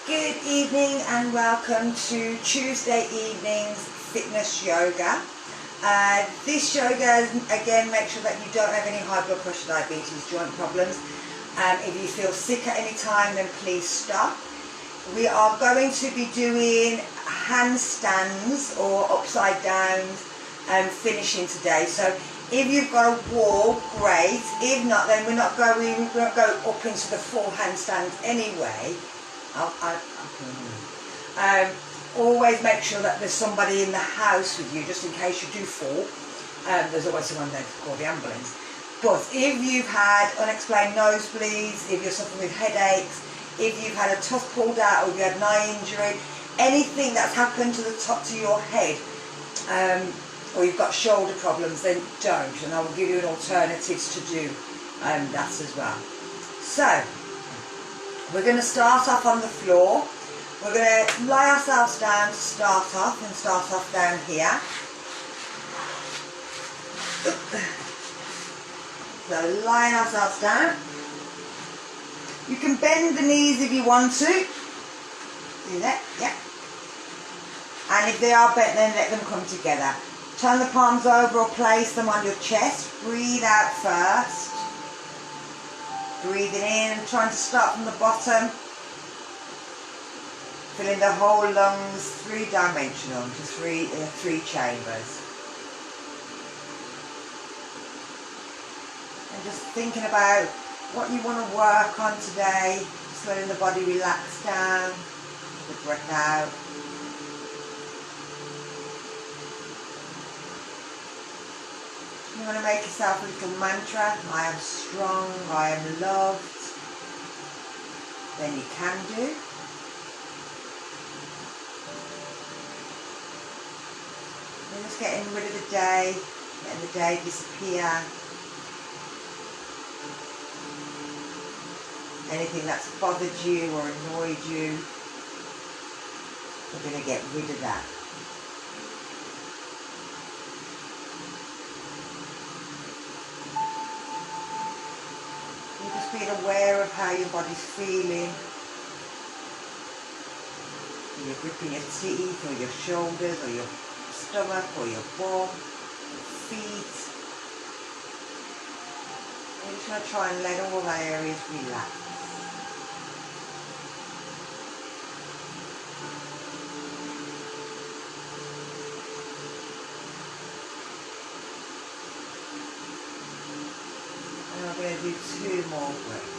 Good evening and welcome to Tuesday evening's fitness yoga. This yoga, again, make sure that you don't have any high blood pressure, diabetes, joint problems. If you feel sick at any time, then please stop. We are going to be doing handstands or upside downs finishing today. So if you've got a wall, great. If not, then we won't go up into the full handstands anyway. Always make sure that there's somebody in the house with you, just in case you do fall. There's always someone there to call the ambulance. But if you've had unexplained nosebleeds, if you're suffering with headaches, if you've had a tooth pulled out, or if you had an eye injury, anything that's happened to the top of your head, or you've got shoulder problems, then don't. And I will give you an alternatives to do that as well. So, we're going to start off on the floor. We're going to lie ourselves down to start off down here. So lying ourselves down. You can bend the knees if you want to. See that? Yeah. And if they are bent, then let them come together. Turn the palms over or place them on your chest. Breathe out first. Breathing in and trying to start from the bottom. Filling the whole lungs three-dimensional to three chambers. And just thinking about what you want to work on today. Just letting the body relax down. The breath out. You want to make yourself a little mantra. I am strong, I am loved. Then you can do. And just getting rid of the day, letting the day disappear. Anything that's bothered you or annoyed you, we're going to get rid of that. You're just being aware of how your body's feeling. You're gripping your teeth or your shoulders or your stomach or your bum, your feet. You're just going to try and let all the areas relax. And I'm going to do 2 more breaths.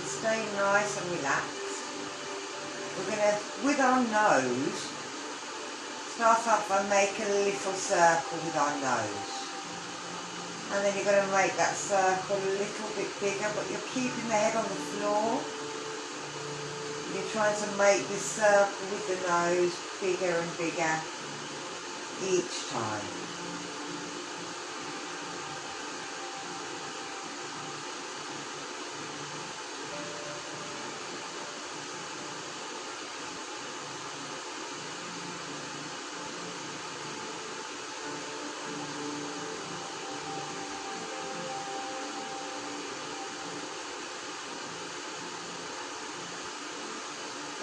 Stay nice and relaxed. We're going to, with our nose, start off and make a little circle with our nose. And then you're going to make that circle a little bit bigger, but you're keeping the head on the floor. You're trying to make this circle with the nose bigger and bigger each time.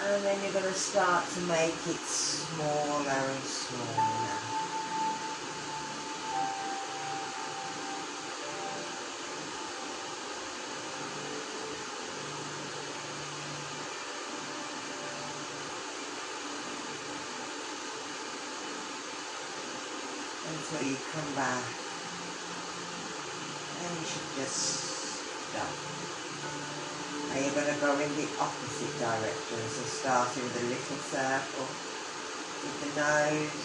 And then you're going to start to make it smaller and smaller. Until you come back. And you should just stop. And you're going to go in the opposite direction, so starting with a little circle with the nose,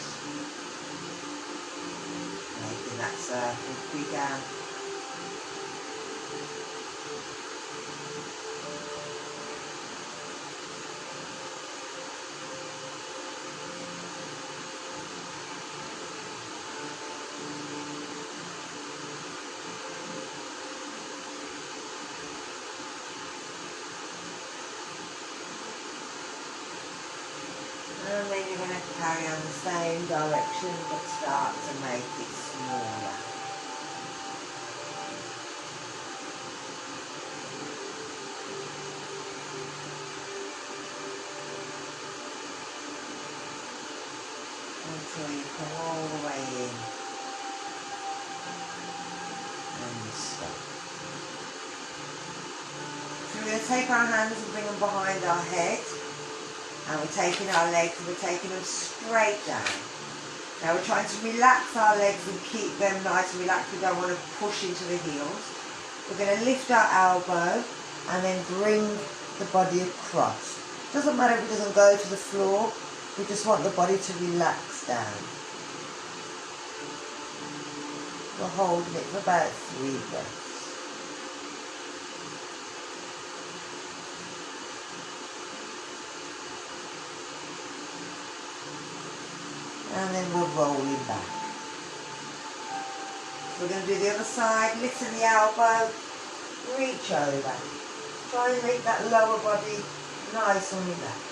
making that circle bigger carry on the same direction but start to make it smaller. Until you come all the way in and stop. So we're going to take our hands and bring them behind our head, and we're taking our legs and we're taking them straight down. Now we're trying to relax our legs and keep them nice and relaxed. We don't want to push into the heels. We're going to lift our elbow and then bring the body across. Doesn't matter if it doesn't go to the floor, we just want the body to relax down. We're holding it for about 3 breaths. And then we're rolling back. So we're going to do the other side, lifting the elbow, reach over. Try and make that lower body nice and relaxed.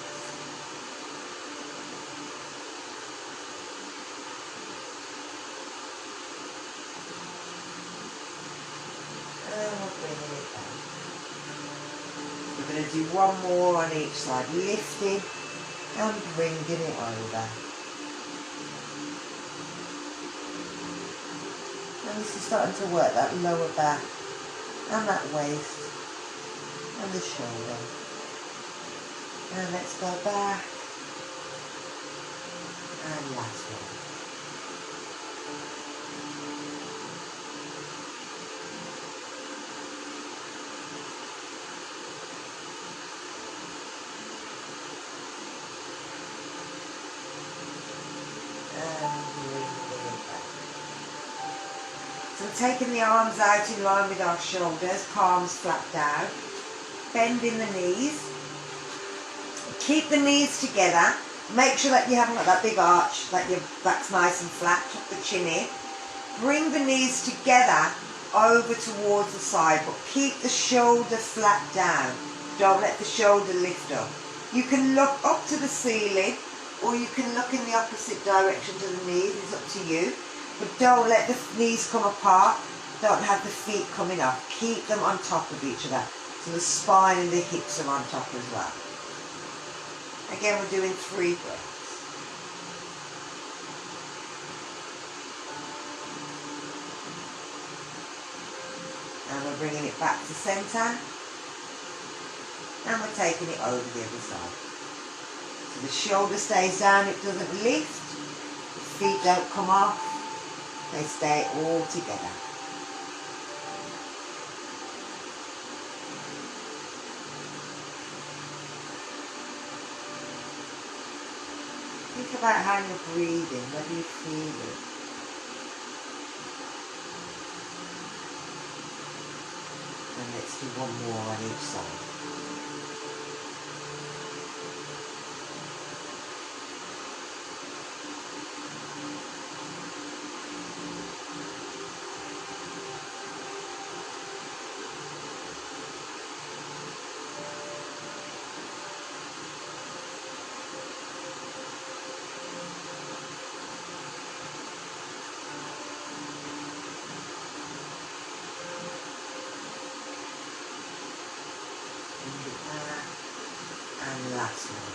And we're bringing it back. We're going to do one more on each side, lifting and bringing it over. And this is starting to work that lower back and that waist and the shoulder. And let's go back. And last one. So we're taking the arms out in line with our shoulders, palms flat down, bending the knees. Keep the knees together. Make sure that you haven't got that big arch, that your back's nice and flat, tuck the chin in. Bring the knees together over towards the side, but keep the shoulder flat down. Don't let the shoulder lift up. You can look up to the ceiling, or you can look in the opposite direction to the knees, it's up to you. But don't let the knees come apart, don't have the feet coming up. Keep them on top of each other, so the spine and the hips are on top as well. Again, we're doing 3 breaths. And we're bringing it back to centre, and we're taking it over the other side. So the shoulder stays down, it doesn't lift, the feet don't come off, they stay all together. Think about how you're breathing, where do you feel it? And let's do one more on each side. And last one.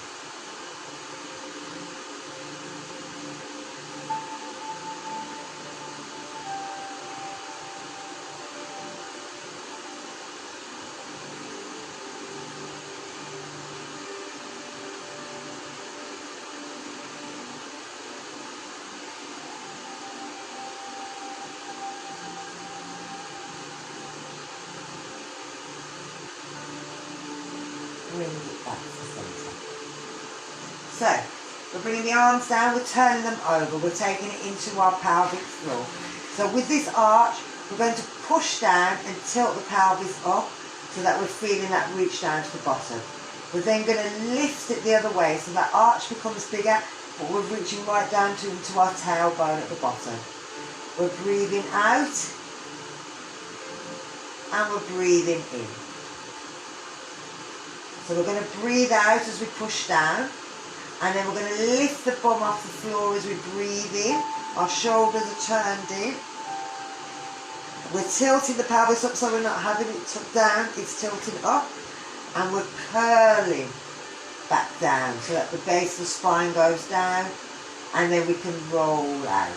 Bring it back to centre. So, we're bringing the arms down, we're turning them over, we're taking it into our pelvic floor. So with this arch, we're going to push down and tilt the pelvis up so that we're feeling that reach down to the bottom. We're then going to lift it the other way so that arch becomes bigger, but we're reaching right down into our tailbone at the bottom. We're breathing out and we're breathing in. So we're going to breathe out as we push down. And then we're going to lift the bum off the floor as we breathe in. Our shoulders are turned in. We're tilting the pelvis up so we're not having it tucked down, it's tilting up. And we're curling back down so that the base of the spine goes down, and then we can roll out.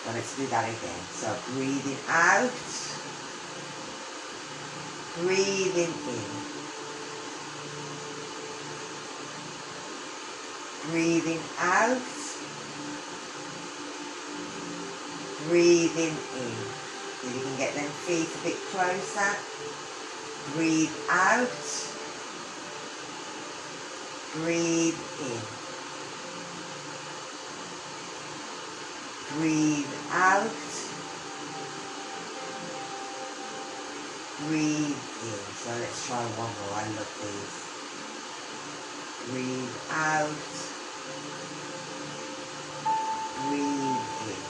So let's do that again. So breathing out, breathing in, breathing out, breathing in. So you can get them feet a bit closer. Breathe out, breathe in, breathe out, breathe in. So let's try one more. I love these. Breathe out, breathe in.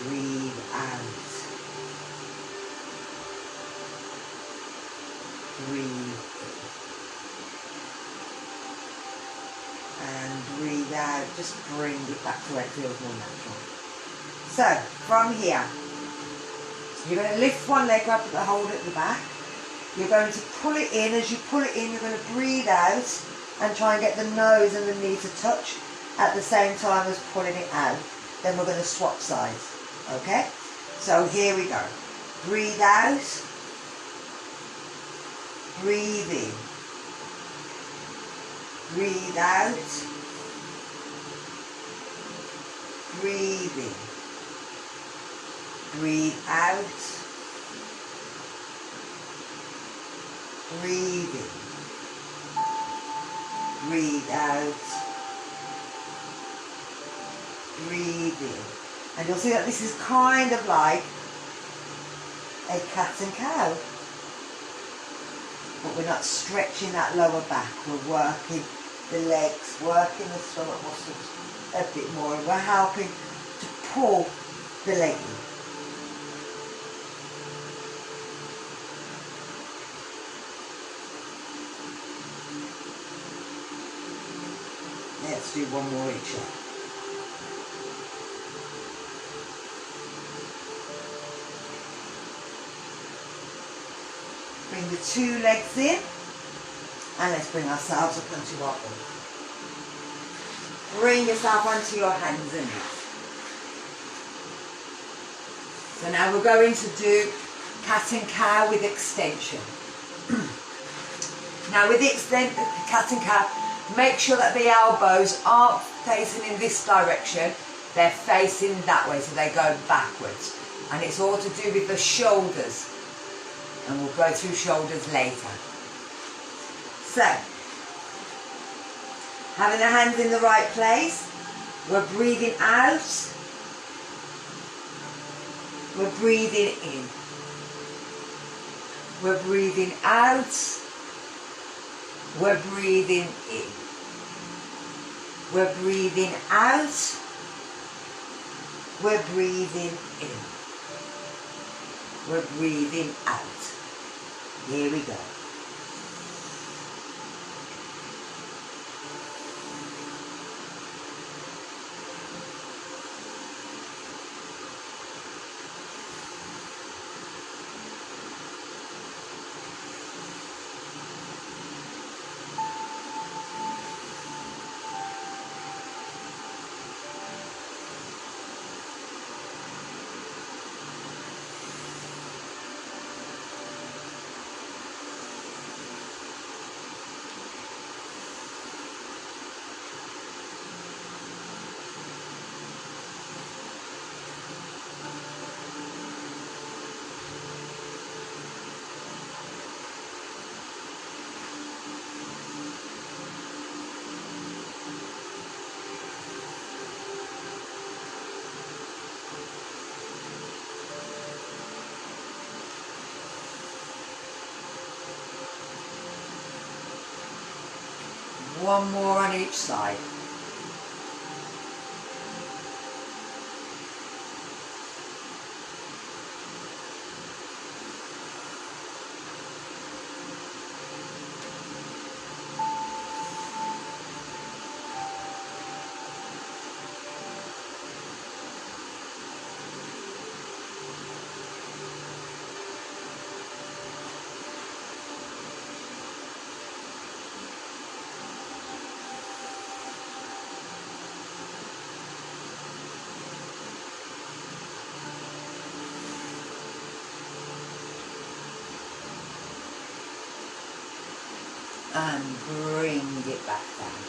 Breathe out. Breathe in. And breathe out. Just bring it back to where it feels more natural. So, from here, you're going to lift one leg up and hold it at the back. You're going to pull it in. As you pull it in, you're going to breathe out and try and get the nose and the knee to touch at the same time as pulling it out. Then we're going to swap sides. Okay, so here we go. Breathe out, breathe in, breathe out, breathe in, breathe out, breathe in, breathe out, breathe in. And you'll see that this is kind of like a cat and cow. But we're not stretching that lower back. We're working the legs, working the stomach muscles a bit more. And we're helping to pull the leg in. Let's do one more each leg. Bring the two legs in, and let's bring ourselves up onto our bum. Bring yourself onto your hands and knees. So now we're going to do cat and cow with extension. Now with the cat and cow, make sure that the elbows aren't facing in this direction, they're facing that way, so they go backwards. And it's all to do with the shoulders. And we'll go through shoulders later. So, having the hands in the right place, we're breathing out, we're breathing in, we're breathing out, we're breathing in, we're breathing out, we're breathing in, we're breathing out. Here we go. One more on each side. and bring it back down.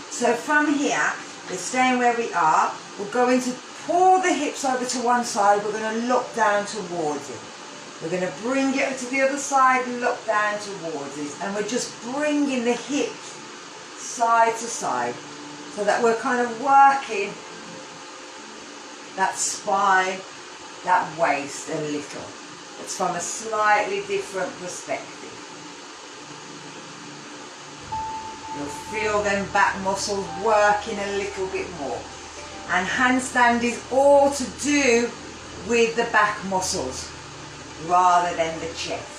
So from here, we're staying where we are. We're going to pull the hips over to one side. We're going to look down towards it. We're going to bring it to the other side, look down towards it. And we're just bringing the hips side to side so that we're kind of working that spine, that waist a little. It's from a slightly different perspective. You'll feel them back muscles working a little bit more. And handstand is all to do with the back muscles rather than the chest.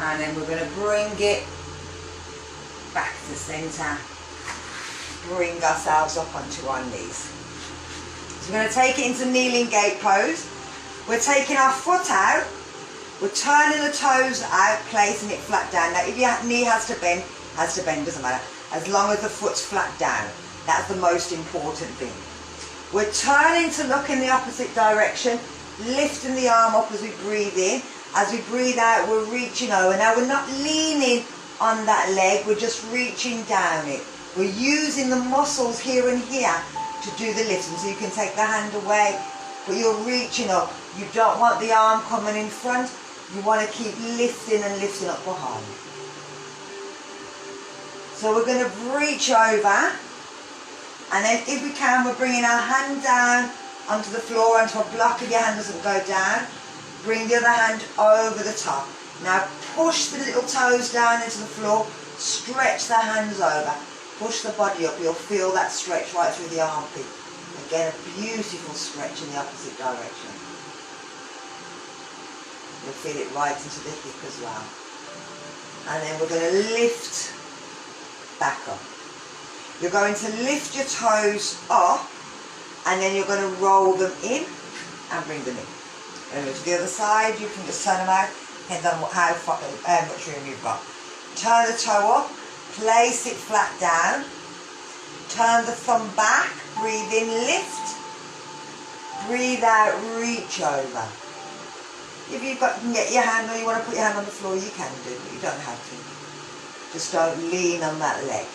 And then we're going to bring it back to centre. Bring ourselves up onto our knees. So we're going to take it into kneeling gate pose. We're taking our foot out. We're turning the toes out, placing it flat down. Now if your knee has to bend, doesn't matter. As long as the foot's flat down. That's the most important thing. We're turning to look in the opposite direction, lifting the arm up as we breathe in. As we breathe out, we're reaching over. Now we're not leaning on that leg, we're just reaching down it. We're using the muscles here and here to do the lifting. So you can take the hand away, but you're reaching up. You don't want the arm coming in front. You want to keep lifting and lifting up behind. So we're going to reach over, and then if we can, we're bringing our hand down onto the floor, onto a block if your hand doesn't go down. Bring the other hand over the top. Now push the little toes down into the floor, stretch the hands over, push the body up. You'll feel that stretch right through the armpit. Again, a beautiful stretch in the opposite direction. You'll feel it right into the hip as well. And then we're going to lift back up. You're going to lift your toes up, and then you're going to roll them in and bring them in. Over to the other side, you can just turn them out, depends on how much room you've got. Turn the toe up, place it flat down, turn the thumb back, breathe in, lift, breathe out, reach over. If you can get your hand, or you want to put your hand on the floor, you can do, but you don't have to. Just don't lean on that leg.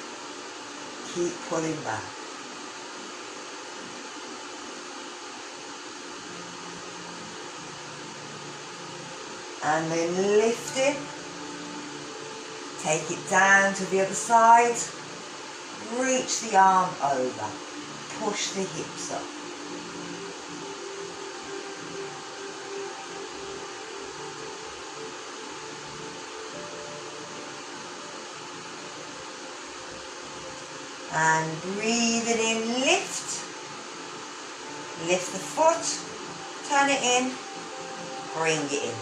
Keep pulling back. And then lift it, take it down to the other side, reach the arm over, push the hips up. And breathe it in, lift the foot, turn it in, bring it in.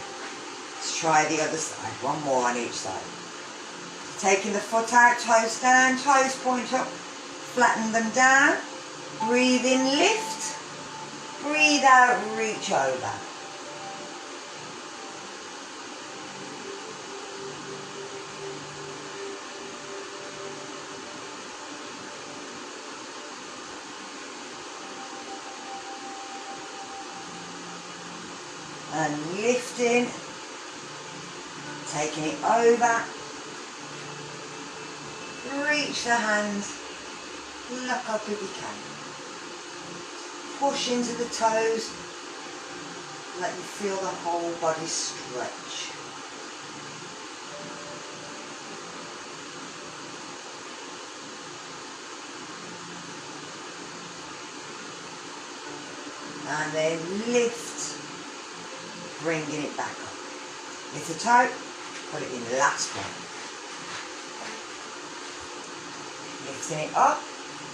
Let's try the other side, one more on each side. Taking the foot out, toes down, toes point up, flatten them down, breathe in, lift, breathe out, reach over. And lifting, taking it over, reach the hands, look up if you can. Push into the toes, let you feel the whole body stretch. And then lift, bringing it back up. Lift the toe, put it in the last one. Lifting it up,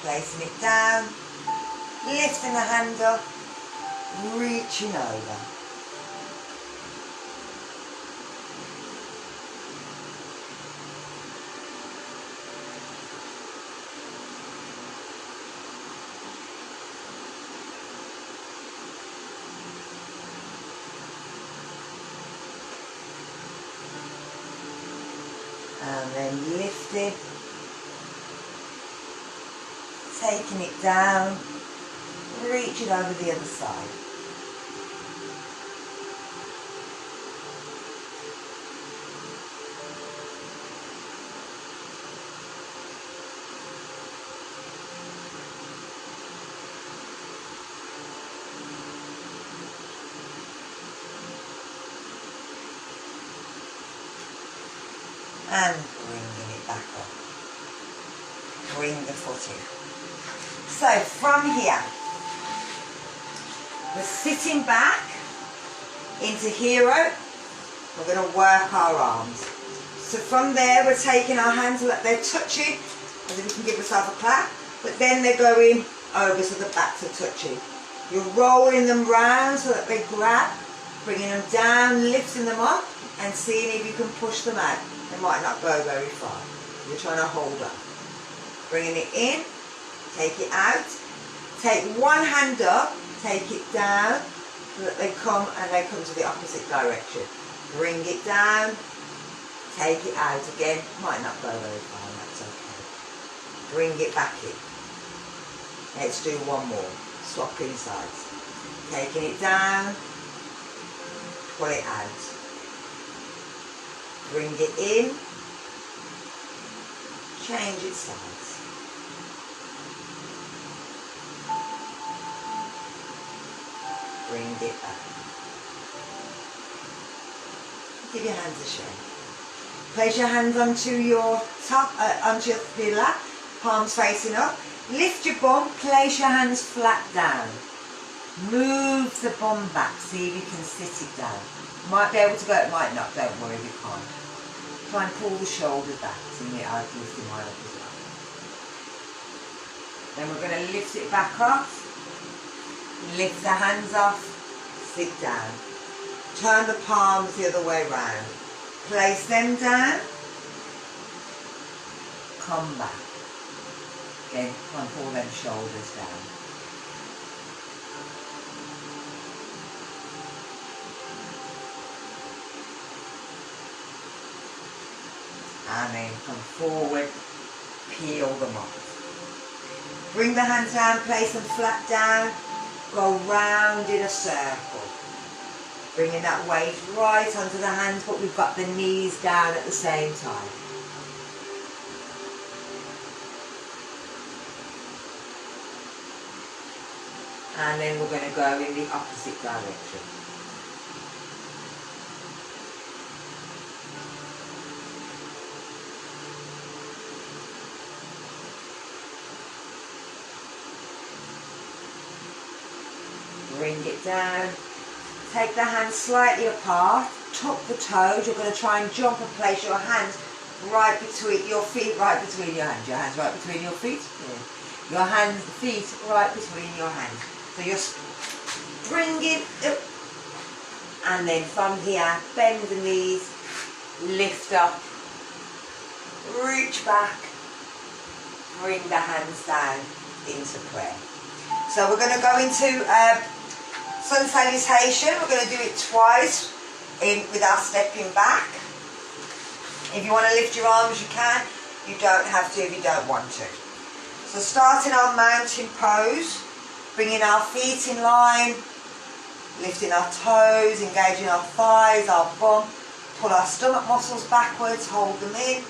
placing it down, lifting the hand up, reaching over. And then lift it, taking it down, reach it over the other side. And bringing it back up. Bring the foot in. So from here, we're sitting back into hero. We're going to work our arms. So from there, we're taking our hands like they're touching, as if we can give yourself a clap, but then they're going over so the backs are touching. You're rolling them round so that they grab, bringing them down, lifting them up, and seeing if you can push them out. They might not go very far. You're trying to hold up. Bringing it in, take it out, take one hand up, take it down, so that they come to the opposite direction. Bring it down, take it out again. Might not go very far, that's okay. Bring it back in. Let's do one more. Swapping sides. Taking it down, pull it out. Bring it in, change its sides. Bring it back. Give your hands a shake. Place your hands onto your top, onto your lap, palms facing up. Lift your bum, place your hands flat down. Move the bum back, see if you can sit it down. Might be able to go, it might not, don't worry if you can't. Try and pull the shoulders back, seeing it out, lifting right up as well. Then we're going to lift it back off. Lift the hands off, sit down. Turn the palms the other way round. Place them down. Come back. Again, try and pull them shoulders down. And then come forward, peel them off. Bring the hands down, place them flat down, go round in a circle. Bringing that weight right onto the hands, but we've got the knees down at the same time. And then we're going to go in the opposite direction. Bring it down, take the hands slightly apart, tuck the toes. You're going to try and jump and place your hands right between your feet, right between your hands. Your hands right between your feet. Yeah. Your hands, feet right between your hands. So you're springing up, and then from here, bend the knees, lift up, reach back, bring the hands down into prayer. So we're going to go into sun salutation. We're going to do it twice with our stepping back. If you want to lift your arms, you can. You don't have to if you don't want to. So starting our mountain pose, bringing our feet in line, lifting our toes, engaging our thighs, our bum. Pull our stomach muscles backwards, hold them in.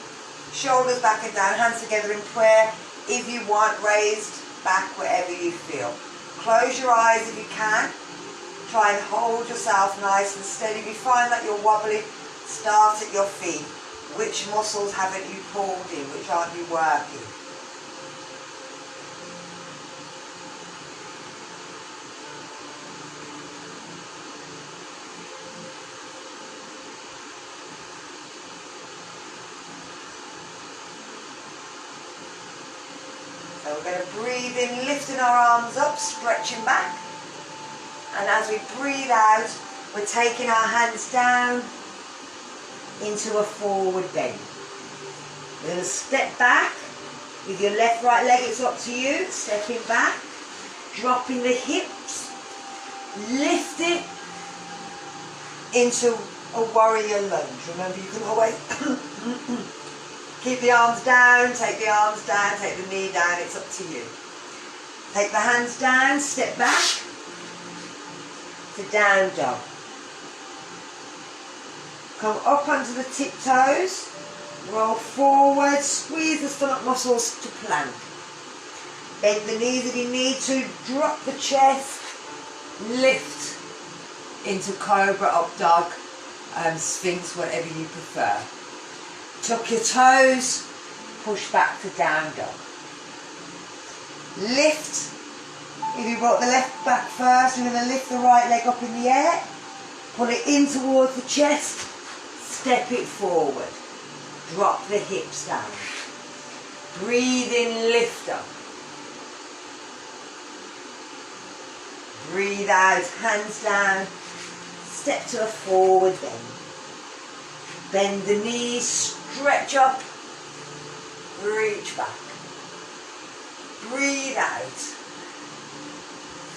Shoulders back and down, hands together in prayer. If you want, raised back wherever you feel. Close your eyes if you can. Try and hold yourself nice and steady. If you find that you're wobbly, start at your feet. Which muscles haven't you pulled in? Which aren't you working? So we're going to breathe in, lifting our arms up, stretching back. And as we breathe out, we're taking our hands down into a forward bend. We're going to step back with your left, right leg, it's up to you. Stepping back, dropping the hips, lift it into a warrior lunge. Remember, you can always keep the arms down, take the knee down, it's up to you. Take the hands down, step back to down dog. Come up onto the tiptoes, roll forward, squeeze the stomach muscles to plank. Bend the knees if you need to, drop the chest, lift into cobra, up dog, sphinx, whatever you prefer. Tuck your toes, push back to down dog. Lift. If you brought the left back first, you're going to lift the right leg up in the air, pull it in towards the chest, step it forward, drop the hips down. Breathe in, lift up. Breathe out, hands down, step to a forward bend. Bend the knees, stretch up, reach back. Breathe out,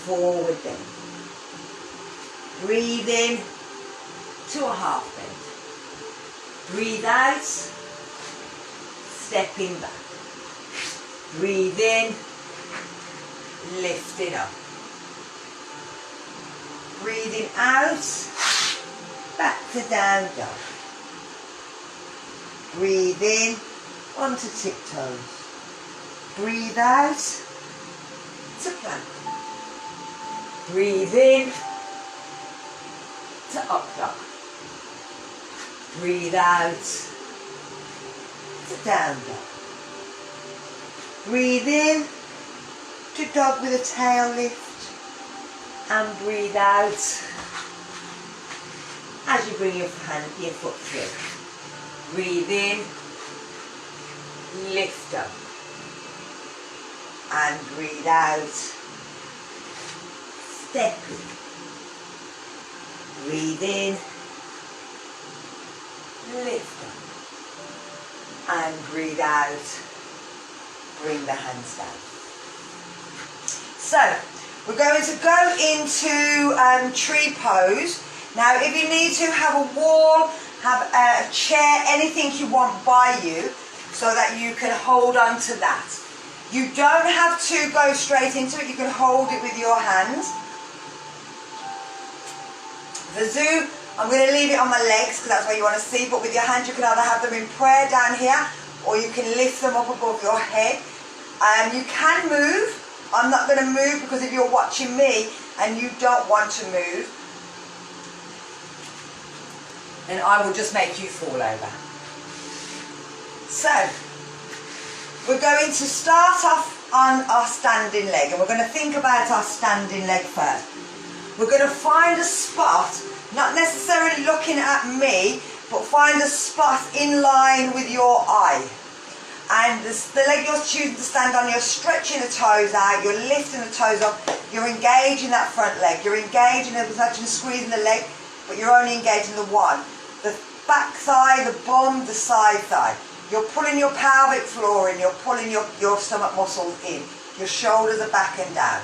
forward bend. Breathe in to a half bend. Breathe out, stepping back. Breathe in, lifting up. Breathing out, back to down dog. Breathe in, onto tiptoes. Breathe out, to plank. Breathe in, to up dog. Breathe out, to down dog. Breathe in, to dog with a tail lift. And breathe out as you bring your foot through. Breathe in, lift up. And breathe out, step in. Breathe in, lift up. And breathe out, bring the hands down. So, we're going to go into tree pose. Now, if you need to, have a wall, have a chair, anything you want by you, so that you can hold on to that. You don't have to go straight into it. You can hold it with your hands. The zoo, I'm going to leave it on my legs because that's what you want to see, but with your hands you can either have them in prayer down here, or you can lift them up above your head. You can move. I'm not going to move because if you're watching me and you don't want to move, then I will just make you fall over. So, we're going to start off on our standing leg, and we're going to think about our standing leg first. We're going to find a spot, not necessarily looking at me, but find a spot in line with your eye. And the leg you're choosing to stand on, you're stretching the toes out, you're lifting the toes up, you're engaging that front leg, you're engaging the touching, squeezing the leg, but you're only engaging the one. The back thigh, the bum, the side thigh. You're pulling your pelvic floor in, you're pulling your stomach muscles in. Your shoulders are back and down.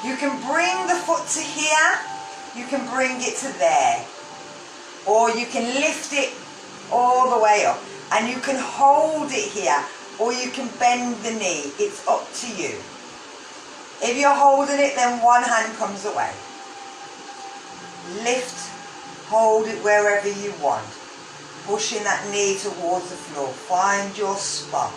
You can bring the foot to here, you can bring it to there. Or you can lift it all the way up. And you can hold it here, or you can bend the knee. It's up to you. If you're holding it, then one hand comes away. Lift, hold it wherever you want. Pushing that knee towards the floor. Find your spot.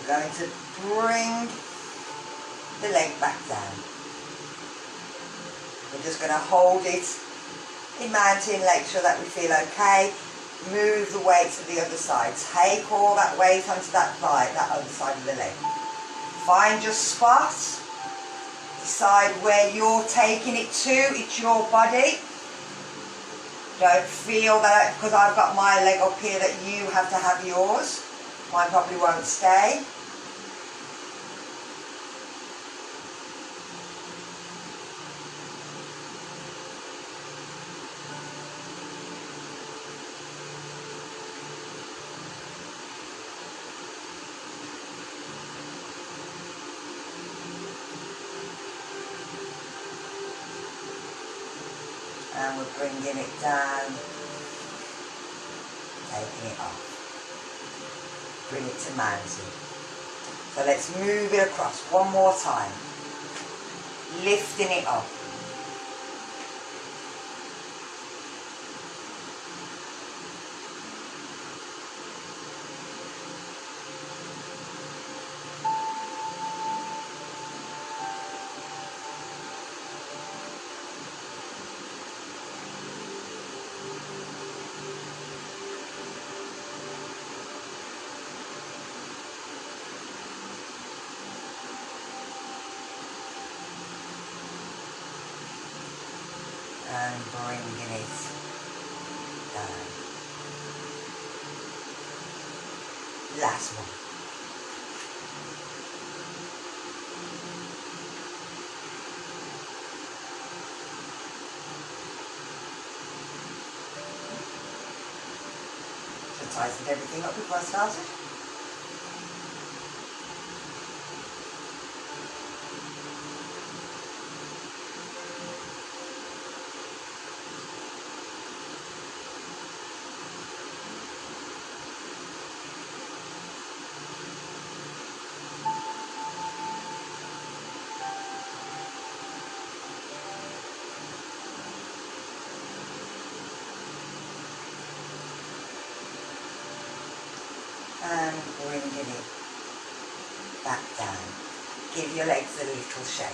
Going to bring the leg back down. We're just going to hold it in mountain, make sure that we feel okay. Move the weight to the other side. Take all that weight onto that thigh, that other side of the leg. Find your spot. Decide where you're taking it to. It's your body. Don't feel that because I've got my leg up here that you have to have yours. Mine probably won't stay. And we're bringing it down, taking it off. Bring it to mountain. So let's move it across one more time. Lifting it up. And bringing it down. Last one. Just tightened everything up before I started. And bringing it back down. Give your legs a little shake.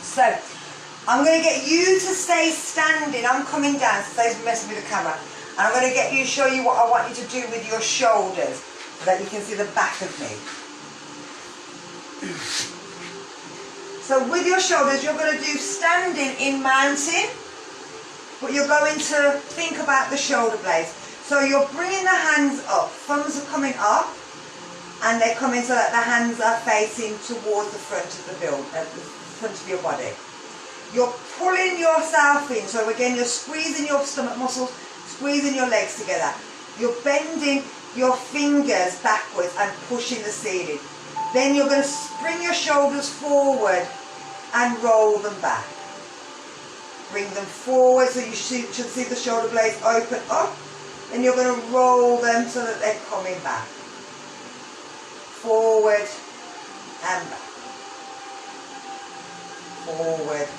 So, I'm going to get you to stay standing. I'm coming down, so stay messing with the camera. And I'm going to get you, show you what I want you to do with your shoulders, so that you can see the back of me. So with your shoulders, you're going to do standing in mountain, but you're going to think about the shoulder blades. So you're bringing the hands up, thumbs are coming up, and they're coming so that the hands are facing towards the front of the build, the front of your body. You're pulling yourself in, so again you're squeezing your stomach muscles, squeezing your legs together. You're bending your fingers backwards and pushing the ceiling. Then you're going to bring your shoulders forward and roll them back. Bring them forward so you should see the shoulder blades open up. Then you're going to roll them so that they're coming back. Forward and back. Forward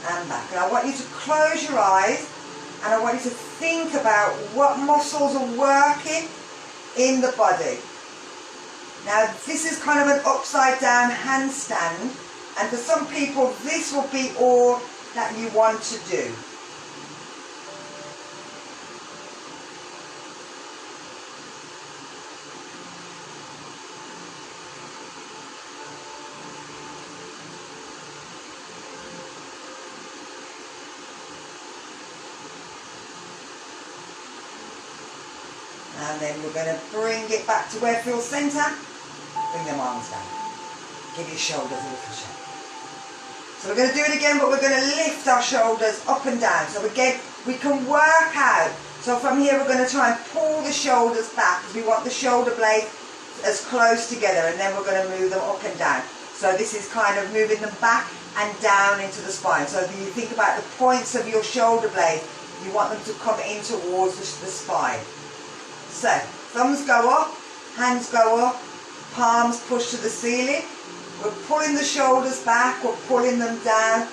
and back. And I want you to close your eyes and I want you to think about what muscles are working in the body. Now this is kind of an upside down handstand, and for some people this will be all that you want to do. And then we're going to bring it back to where it feels centre. Bring them arms down. Give your shoulders a little shake. So we're going to do it again, but we're going to lift our shoulders up and down. So again, we can work out. So from here we're going to try and pull the shoulders back, because we want the shoulder blades as close together, and then we're going to move them up and down. So this is kind of moving them back and down into the spine. So if you think about the points of your shoulder blade, you want them to come in towards the spine. So, thumbs go up, hands go up, palms push to the ceiling. We're pulling the shoulders back, we're pulling them down,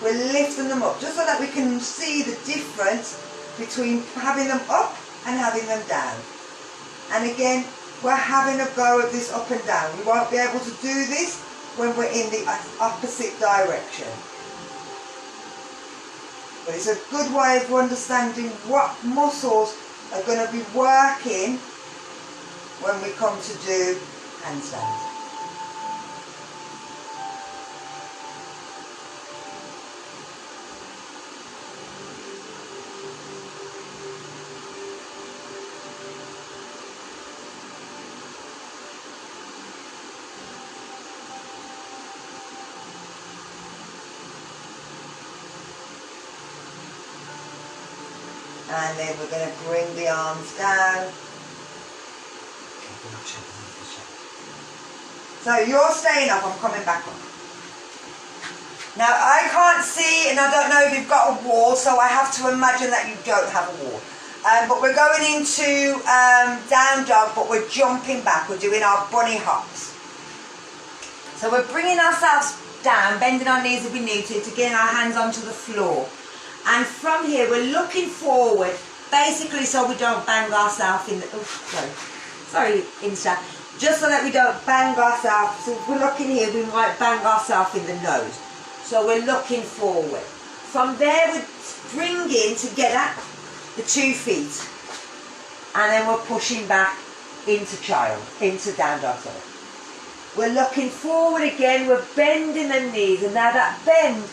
we're lifting them up, just so that we can see the difference between having them up and having them down. And again, we're having a go at this up and down. We won't be able to do this when we're in the opposite direction. But it's a good way of understanding what muscles are going to be working when we come to do handstands. And then we're going to bring the arms down. So you're staying up, I'm coming back up. Now I can't see, and I don't know if you've got a wall, so I have to imagine that you don't have a wall. But we're going into down dog, but we're jumping back. We're doing our bunny hops. So we're bringing ourselves down, bending our knees if we need to getting our hands onto the floor. And from here, we're looking forward, basically so we don't bang ourselves in the... Oh, sorry, Insta. Just so that we don't bang ourselves. So if we're looking here, we might bang ourselves in the nose. So we're looking forward. From there, we're bringing together the 2 feet. And then we're pushing back into child, into down dog, sorry. We're looking forward again, we're bending the knees, and now that bend,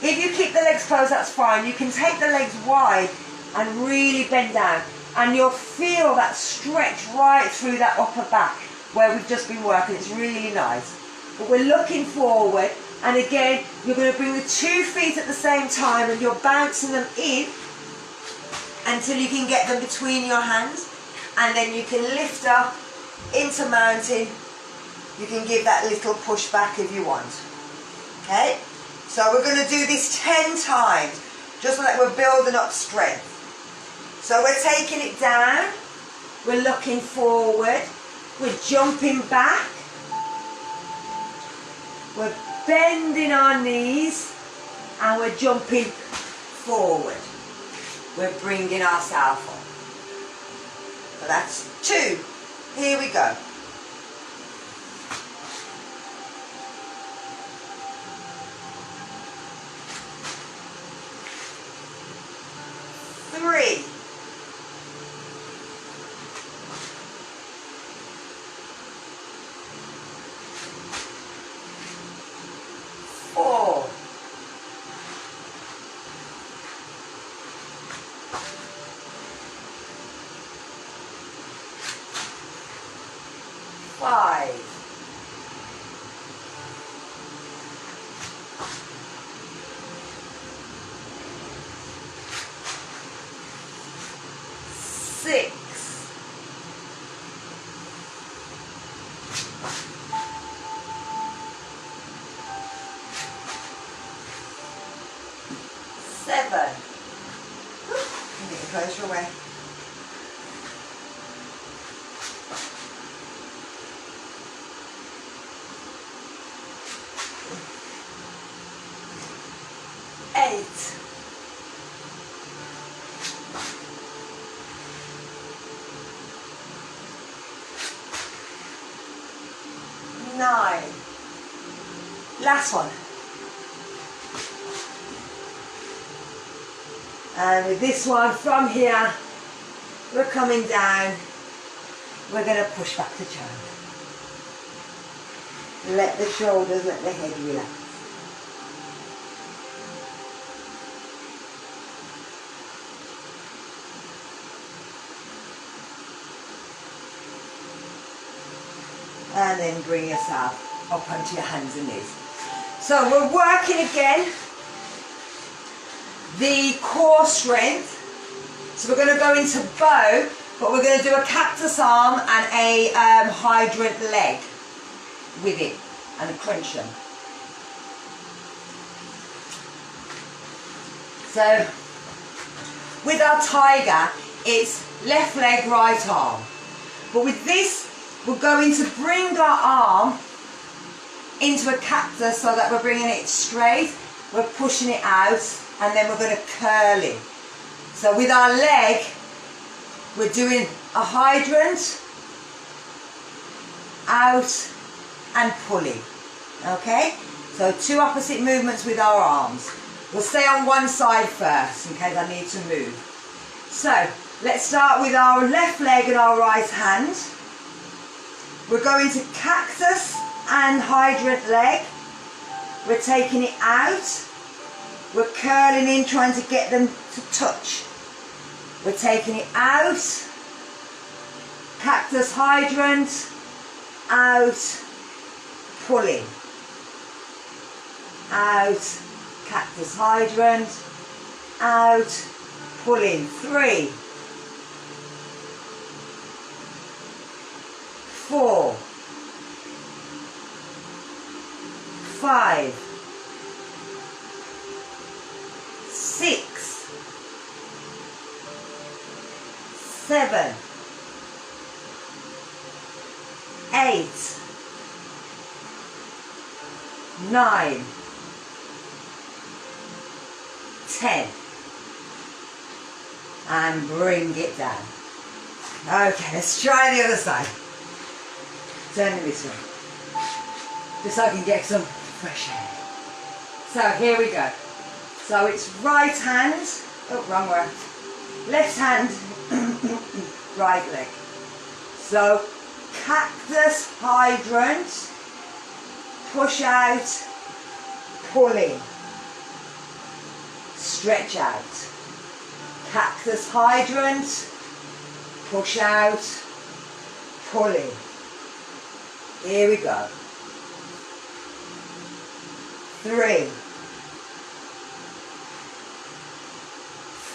if you keep the legs closed, that's fine. You can take the legs wide and really bend down, and you'll feel that stretch right through that upper back where we've just been working. It's really nice. But we're looking forward, and again, you're going to bring the 2 feet at the same time, and you're bouncing them in until you can get them between your hands, and then you can lift up into mountain. You can give that little push back if you want. Okay? So we're going to do this 10 times, just so that we're building up strength. So we're taking it down, we're looking forward, we're jumping back, we're bending our knees, and we're jumping forward. We're bringing ourselves up. So that's 2. Here we go. 3. 4. 5. 6. 7. Get it closer away. 8. 9. Last one. And with this one, from here, we're coming down. We're going to push back to child. Let the shoulders, let the head relax. And then bring yourself up onto your hands and knees. So we're working again the core strength. So we're going to go into bow, but we're going to do a cactus arm and a hydrant leg with it and crunch them. So with our tiger, it's left leg, right arm. But with this, we're going to bring our arm into a cactus so that we're bringing it straight. We're pushing it out, and then we're going to curl it. So with our leg, we're doing a hydrant, out and pulling. Okay? So 2 opposite movements with our arms. We'll stay on one side first in case I need to move. So let's start with our left leg and our right hand. We're going to cactus and hydrant leg. We're taking it out. We're curling in, trying to get them to touch. We're taking it out. Cactus hydrant. Out. Pulling. Out. Cactus hydrant. Out. Pulling. 3. 4. 5. 6, 7, 8, 9, 10, and bring it down. Okay, let's try the other side. Turn it this way, just so I can get some fresh air. So here we go. So it's right hand, oh wrong way, left hand, right leg. So cactus, hydrant, push out, pull in, stretch out. Cactus, hydrant, push out, pull in. Here we go. 3,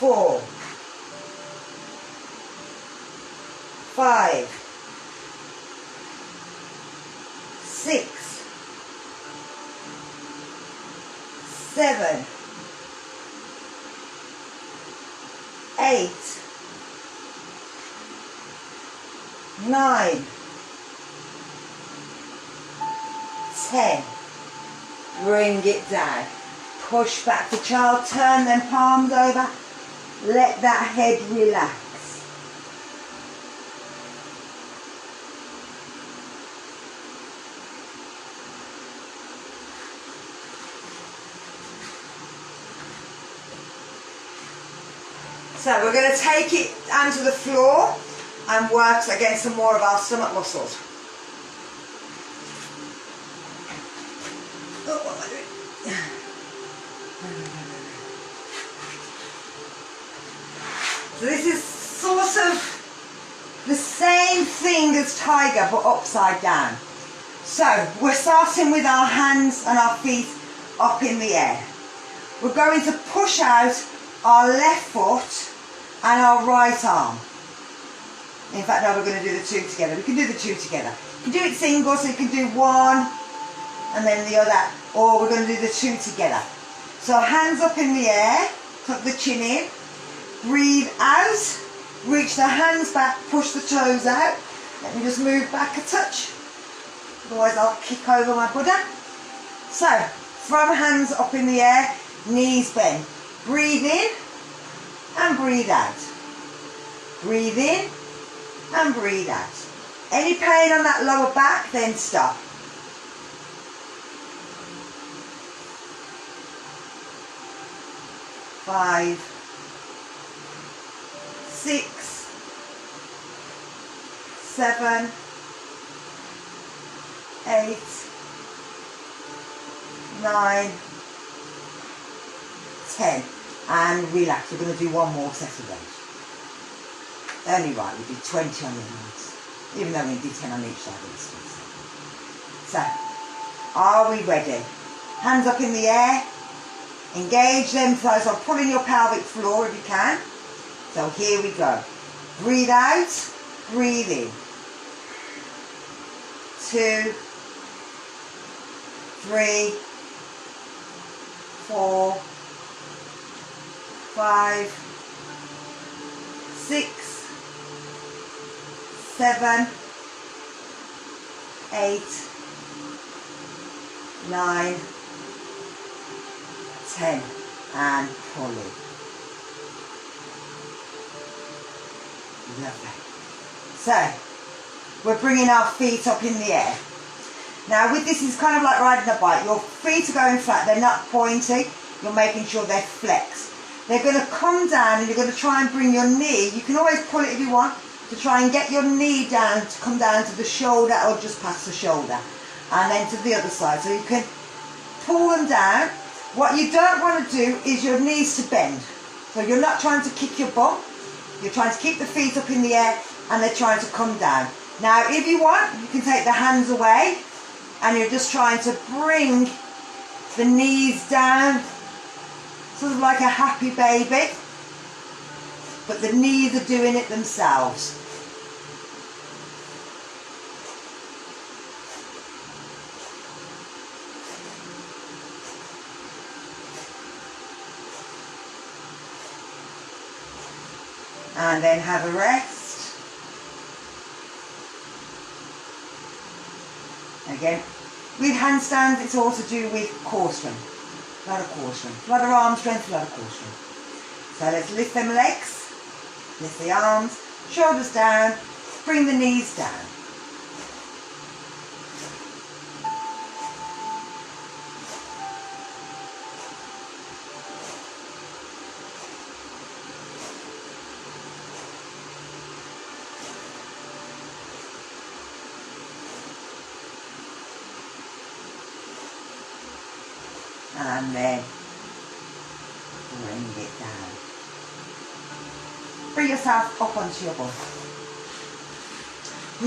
4, 5, 6, 7, 8, 9, 10. Bring it down. Push back to child. Turn them palms over. Let that head relax. So we're going to take it onto the floor and work against some more of our stomach muscles. Oh, what am I doing? So this is sort of the same thing as tiger but upside down. So we're starting with our hands and our feet up in the air. We're going to push out our left foot and our right arm. In fact, now we're going to do the two together. We can do the two together. You can do it single, so you can do one and then the other, or we're going to do the two together. So hands up in the air, tuck the chin in, breathe out, reach the hands back, push the toes out. Let me just move back a touch, otherwise I'll kick over my Buddha. So, from hands up in the air, knees bend. Breathe in and breathe out. Breathe in and breathe out. Any pain on that lower back, then stop. Five, 6, 7, 8, 9, 10, and relax. We're going to do one more set of those. Only right, we did 20 on the hands, even though we did 10 on each side of the stick. So, are we ready? Hands up in the air. Engage them toes, so pull in your pelvic floor if you can. So here we go. Breathe out, breathe in. 2, 3, 4, 5, 6, 7, 8, 9, 10, and pull in. Lovely. So, we're bringing our feet up in the air. Now with this, it's kind of like riding a bike. Your feet are going flat, they're not pointy. You're making sure they're flexed. They're going to come down and you're going to try and bring your knee, you can always pull it if you want, to try and get your knee down to come down to the shoulder or just past the shoulder. And then to the other side. So you can pull them down. What you don't want to do is your knees to bend. So you're not trying to kick your bum. You're trying to keep the feet up in the air and they're trying to come down. Now if you want, you can take the hands away and you're just trying to bring the knees down, sort of like a happy baby, but the knees are doing it themselves. and then have a rest. Again, with handstands, it's all to do with core strength. A lot of core strength. A lot of arm strength, a lot of core strength. So let's lift them legs, lift the arms, shoulders down, bring the knees down. And then bring it down. Bring yourself up onto your bum.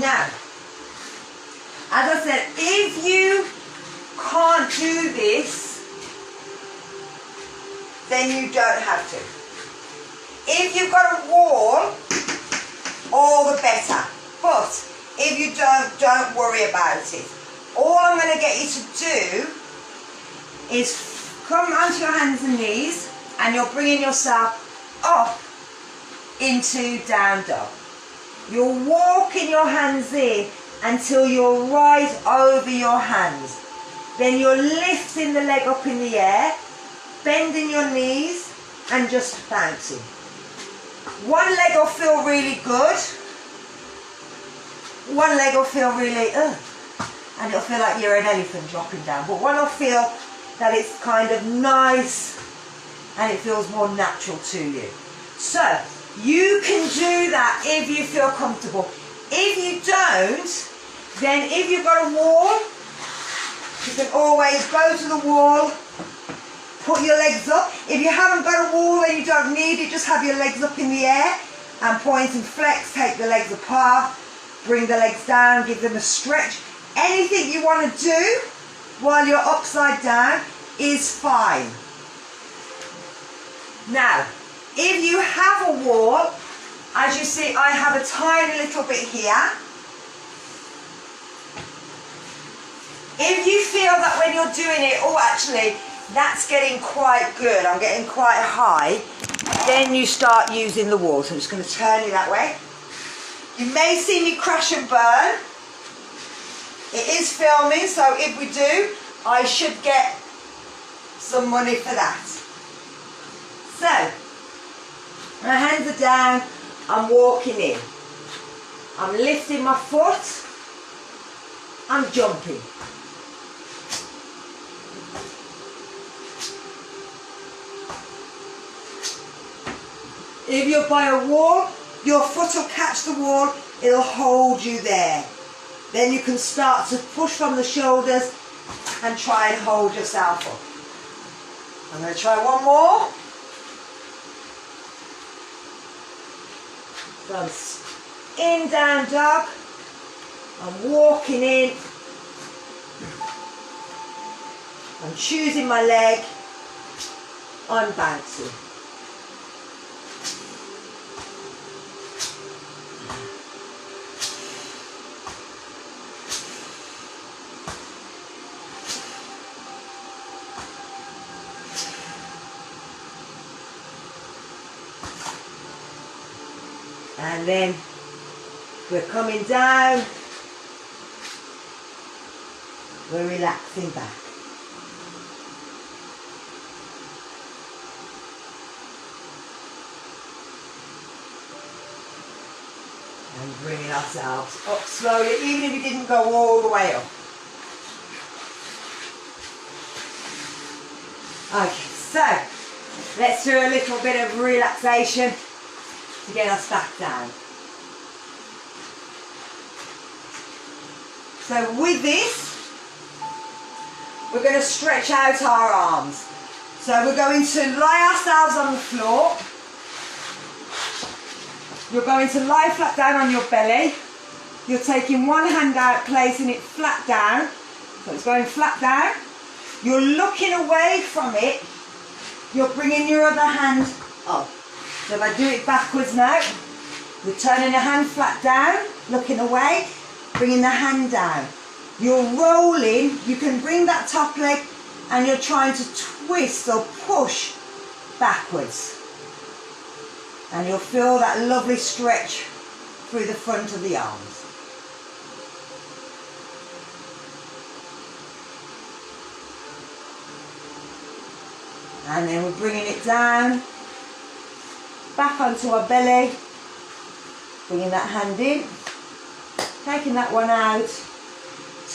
Now, as I said, if you can't do this, then you don't have to. If you've got a wall, all the better. But if you don't worry about it. All I'm going to get you to do is come onto your hands and knees, and you're bringing yourself up into down dog. You're walking your hands in until you're right over your hands. Then you're lifting the leg up in the air, bending your knees and just bouncing. One leg will feel really good. One leg will feel really, and it'll feel like you're an elephant dropping down. But one will feel that it's kind of nice and it feels more natural to you. So you can do that if you feel comfortable. If you don't, then if you've got a wall, you can always go to the wall, put your legs up. If you haven't got a wall and you don't need it, just have your legs up in the air and point and flex, take the legs apart, bring the legs down, give them a stretch. Anything you want to do while you're upside down is fine. Now, if you have a wall, as you see, I have a tiny little bit here. If you feel that when you're doing it, oh actually, that's getting quite good, I'm getting quite high, then you start using the wall. So I'm just going to turn you that way. You may see me crash and burn. It is filming, so if we do, I should get some money for that. So, my hands are down, I'm walking in. I'm lifting my foot, I'm jumping. If you're by a wall, your foot will catch the wall, it'll hold you there. Then you can start to push from the shoulders and try and hold yourself up. I'm going to try one more. So I'm in down dog, I'm walking in, I'm choosing my leg, I'm bouncing. And then we're coming down, we're relaxing back. And bringing ourselves up slowly, even if we didn't go all the way up. Okay, so let's do a little bit of relaxation to get us back down. So with this, we're going to stretch out our arms. So we're going to lie ourselves on the floor. You're going to lie flat down on your belly. You're taking one hand out, placing it flat down. So it's going flat down. You're looking away from it. You're bringing your other hand up. So if I do it backwards now, you're turning the hand flat down, looking away, bringing the hand down. You're rolling, you can bring that top leg and you're trying to twist or push backwards. And you'll feel that lovely stretch through the front of the arms. And then we're bringing it down, back onto our belly, bringing that hand in, taking that one out,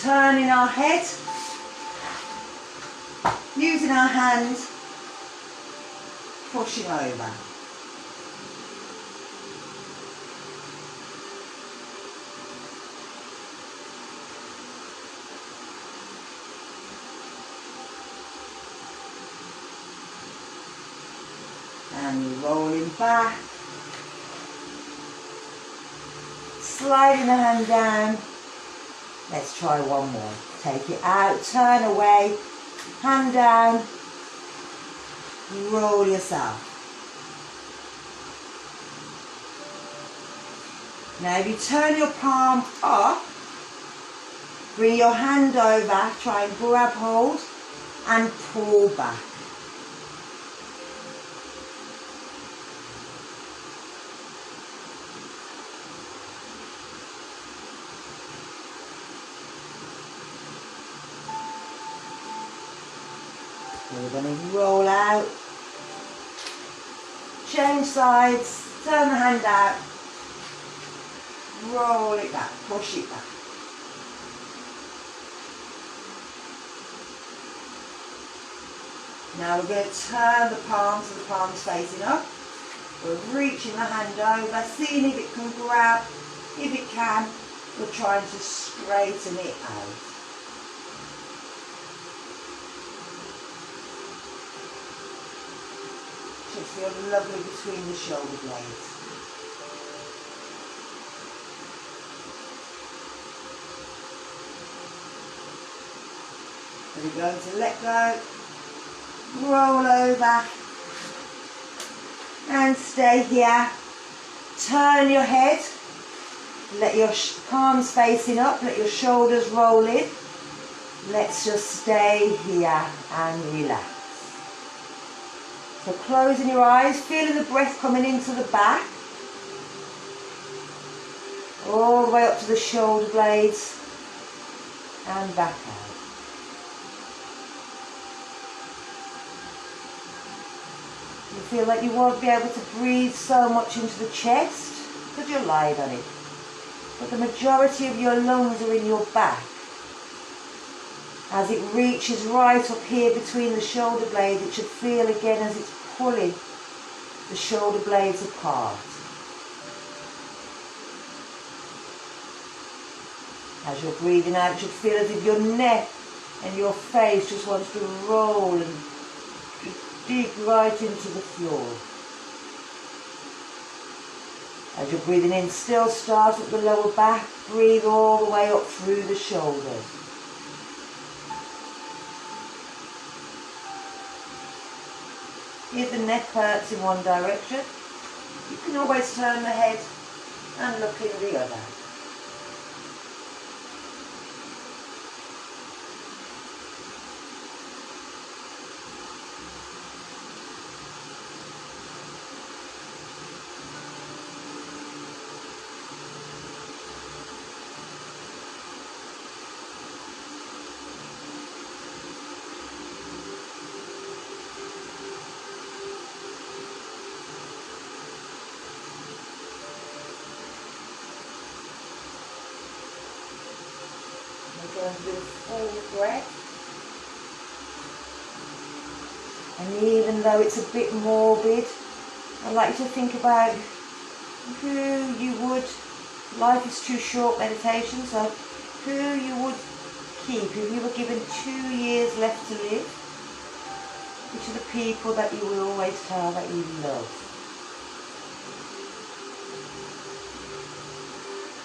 turning our head, using our hand, pushing over. And rolling back, sliding the hand down. Let's try one more. Take it out, turn away, hand down, roll yourself. Now if you turn your palm up, bring your hand over, try and grab hold and pull back. We're going to roll out, change sides, turn the hand out, roll it back, push it back. Now we're going to turn the palms, so the palms facing up. We're reaching the hand over, seeing if it can grab. If it can, we're trying to straighten it out. Should feel lovely between the shoulder blades. Then we're going to let go, roll over and stay here. Turn your head, let your palms facing up, let your shoulders roll in. Let's just stay here and relax. So closing your eyes, feeling the breath coming into the back, all the way up to the shoulder blades and back out. You feel like you won't be able to breathe so much into the chest because you're lying on it. But the majority of your lungs are in your back. As it reaches right up here between the shoulder blades, it should feel again as it's pulling the shoulder blades apart. As you're breathing out, it should feel as if your neck and your face just wants to roll and dig right into the floor. As you're breathing in, still start at the lower back, breathe all the way up through the shoulders. If the neck hurts in one direction, you can always turn the head and look in the other. Going to do a full breath, and even though it's a bit morbid, I'd like you to think about who you would, life is too short meditation, so who you would keep if you were given 2 years left to live. Which are the people that you will always tell that you love,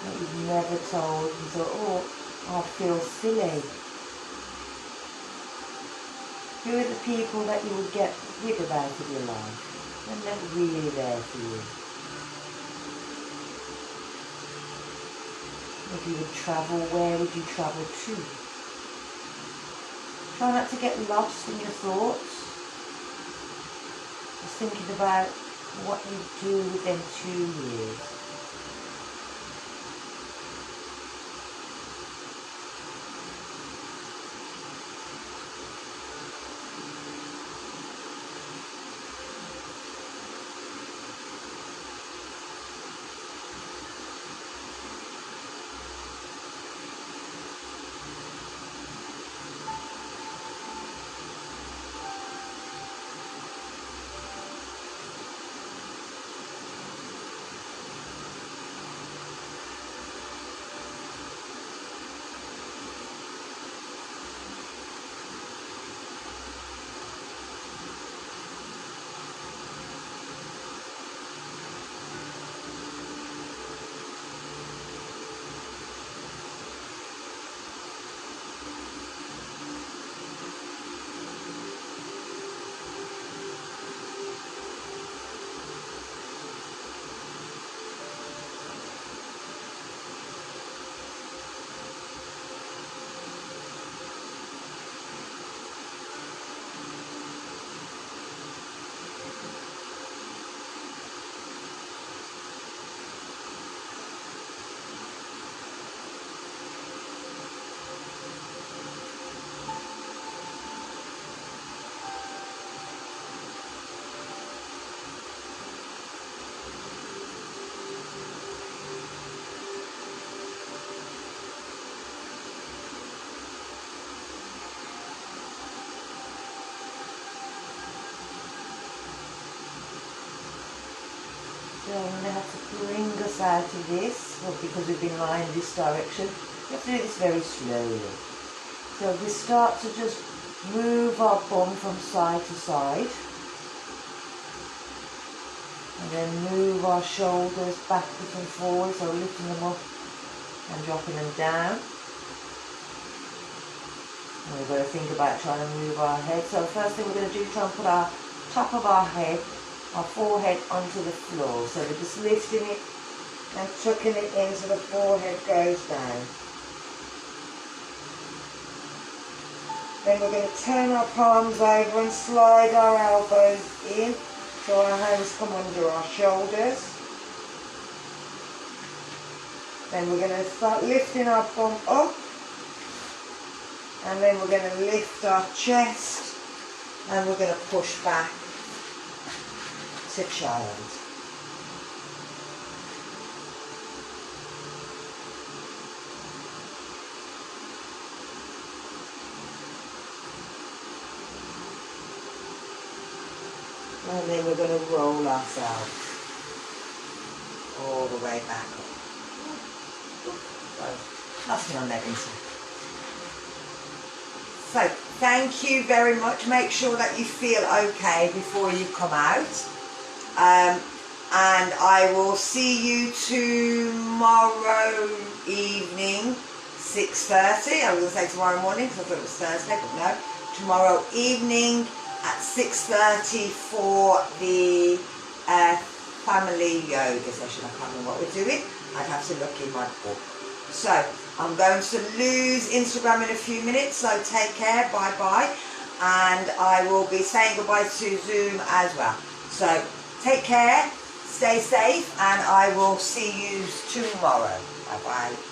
that you've never told, you thought, oh, I feel silly. Who are the people that you would get rid of out of your life? They're not really there for you. If you would travel, where would you travel to? Try not to get lost in your thoughts. Just thinking about what you do with them 2 years. So I'm going to have to bring us out of this, well, because we've been lying this direction. You have to do this very slowly. So we start to just move our bum from side to side. And then move our shoulders backwards and forwards, so lifting them up and dropping them down. And we've got to think about trying to move our head. So the first thing we're going to do is try and put our top of our head, our forehead onto the floor. So we're just lifting it and tucking it in so the forehead goes down. Then we're going to turn our palms over and slide our elbows in so our hands come under our shoulders. Then we're going to start lifting our bum up, and then we're going to lift our chest and we're going to push back to child. And then we're going to roll ourselves all the way back up. Nothing on that inside. So, thank you very much. Make sure that you feel okay before you come out. And I will see you tomorrow evening, 6:30. I was going to say tomorrow morning because I thought it was Thursday, but no. Tomorrow evening at 6:30 for the family yoga session. I can't remember what we're doing. I'd have to look in my book. So, I'm going to lose Instagram in a few minutes, so take care, bye-bye. And I will be saying goodbye to Zoom as well. So, take care, stay safe, and I will see you tomorrow. Bye-bye.